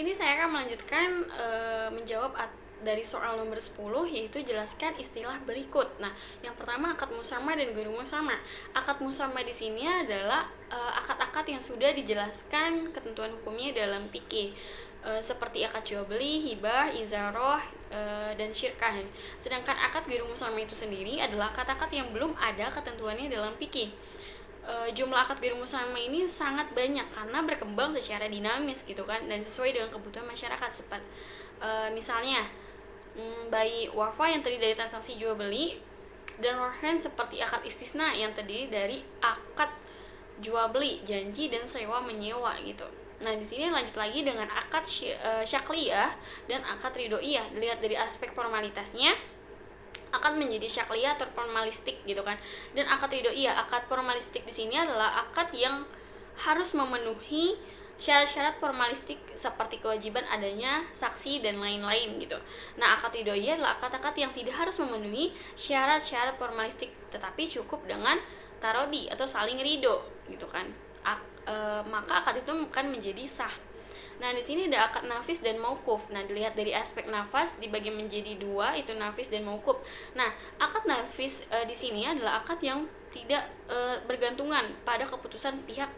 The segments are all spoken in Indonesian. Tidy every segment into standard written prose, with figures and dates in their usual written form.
sini saya akan melanjutkan menjawab dari soal nomor 10, yaitu jelaskan istilah berikut. Nah, yang pertama akad musamah dan ghairu musamah. Akad musamah di sini adalah akad-akad yang sudah dijelaskan ketentuan hukumnya dalam fikih. Seperti akad jual beli, hibah, izaroh, dan syirkah. Sedangkan akad ghairu musamah itu sendiri adalah akad-akad yang belum ada ketentuannya dalam fikih. Jumlah akad ghairu musamah ini sangat banyak karena berkembang secara dinamis gitu kan, dan sesuai dengan kebutuhan masyarakat. Seperti misalnya bayi wafa yang terdiri dari transaksi jual beli, dan rohan seperti akad istisna yang terdiri dari akad jual beli, janji dan sewa menyewa gitu. Nah, di sini lanjut lagi dengan akad syakliyah dan akad ridoiyah. Dilihat dari aspek formalitasnya, akan menjadi syakliyah atau formalistik gitu kan. Dan akad ridoiyah, akad formalistik di sini adalah akad yang harus memenuhi syarat-syarat formalistik seperti kewajiban adanya saksi dan lain-lain gitu. Nah, akad ridoiyah adalah akad-akad yang tidak harus memenuhi syarat-syarat formalistik, tetapi cukup dengan tarodi atau saling ridho gitu kan. Maka akad itu akan menjadi sah. Nah, di sini ada akad nafis dan mauquf. Nah, dilihat dari aspek nafas dibagi menjadi dua, itu nafis dan mauquf. Nah, akad nafis di sini adalah akad yang tidak bergantungan pada keputusan pihak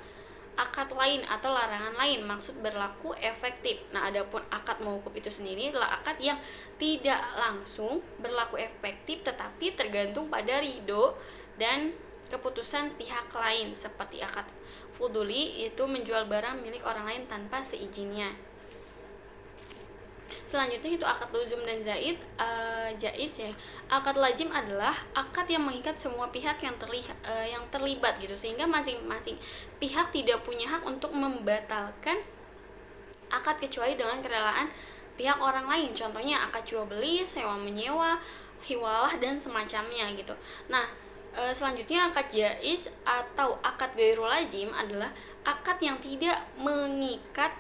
akad lain atau larangan lain, maksud berlaku efektif. Nah, adapun akad mauquf itu sendiri adalah akad yang tidak langsung berlaku efektif tetapi tergantung pada ridho dan keputusan pihak lain, seperti akad fuduli, itu menjual barang milik orang lain tanpa seizinnya. Selanjutnya itu akad luzum dan jaiz ya. Akad lazim adalah akad yang mengikat semua pihak yang terlibat gitu, sehingga masing-masing pihak tidak punya hak untuk membatalkan akad kecuali dengan kerelaan pihak orang lain. Contohnya akad jual beli, sewa menyewa, hiwalah dan semacamnya gitu. Nah, selanjutnya akad jaiz atau akad ghairu lazim adalah akad yang tidak mengikat,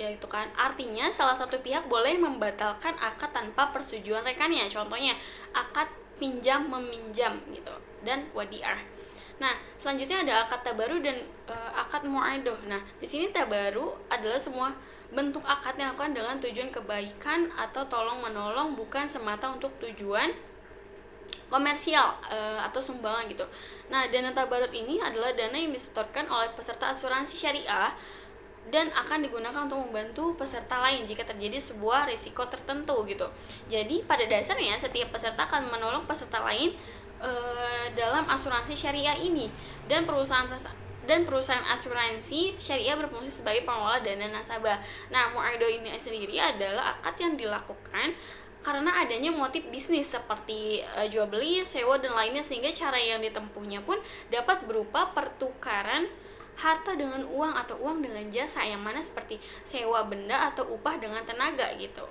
yaitu kan artinya salah satu pihak boleh membatalkan akad tanpa persetujuan rekannya. Contohnya akad pinjam meminjam gitu, dan wadi'ah. Nah, selanjutnya ada akad tabaru dan akad mu'adoh. Nah, di sini tabaru adalah semua bentuk akad yang dilakukan dengan tujuan kebaikan atau tolong menolong, bukan semata untuk tujuan komersial atau sumbangan gitu. Nah, dana tabarut ini adalah dana yang disetorkan oleh peserta asuransi syariah dan akan digunakan untuk membantu peserta lain jika terjadi sebuah risiko tertentu gitu. Jadi pada dasarnya setiap peserta akan menolong peserta lain dalam asuransi syariah ini, dan perusahaan asuransi syariah berfungsi sebagai pengelola dana nasabah. Nah, mu'adoh ini sendiri adalah akad yang dilakukan karena adanya motif bisnis seperti jual beli, sewa dan lainnya, sehingga cara yang ditempuhnya pun dapat berupa pertukaran harta dengan uang atau uang dengan jasa, yang mana seperti sewa benda atau upah dengan tenaga gitu.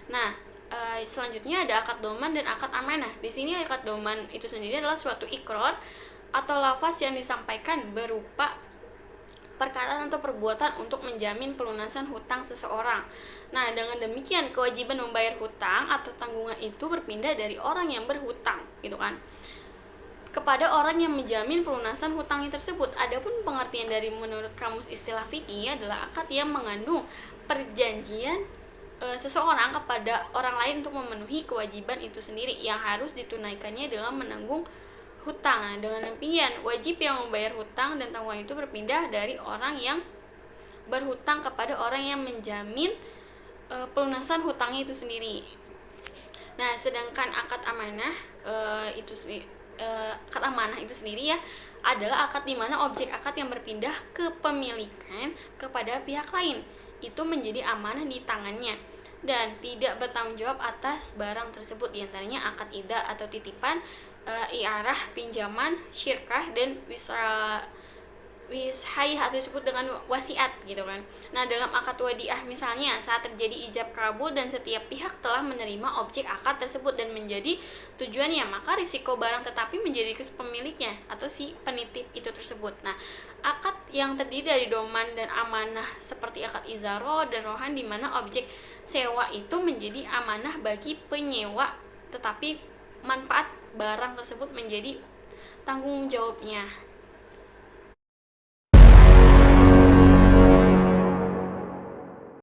Nah, selanjutnya ada akad doman dan akad amanah. Di sini akad doman itu sendiri adalah suatu ikrar atau lafaz yang disampaikan berupa perkataan atau perbuatan untuk menjamin pelunasan hutang seseorang. Nah, dengan demikian kewajiban membayar hutang atau tanggungan itu berpindah dari orang yang berhutang gitu kan kepada orang yang menjamin pelunasan hutangnya tersebut. Adapun pengertian dari menurut kamus istilah fikih adalah akad yang mengandung perjanjian seseorang kepada orang lain untuk memenuhi kewajiban itu sendiri yang harus ditunaikannya dengan menanggung hutang. Nah, dengan demikian wajib yang membayar hutang dan tanggungan itu berpindah dari orang yang berhutang kepada orang yang menjamin pelunasan hutangnya itu sendiri. Nah, sedangkan akad amanah akad amanah itu sendiri ya adalah akad di mana objek akad yang berpindah kepemilikan kepada pihak lain itu menjadi amanah di tangannya dan tidak bertanggung jawab atas barang tersebut, diantaranya akad ida atau titipan, i'arah pinjaman, syirkah, dan wishayah atau disebut dengan wasiat gitu kan. Nah, dalam akad wadiah misalnya saat terjadi ijab kabul dan setiap pihak telah menerima objek akad tersebut dan menjadi tujuannya, maka risiko barang tetapi menjadi pemiliknya atau si penitip itu tersebut. Nah, akad yang terdiri dari doman dan amanah seperti akad izaro dan rohan di mana objek sewa itu menjadi amanah bagi penyewa tetapi manfaat barang tersebut menjadi tanggung jawabnya.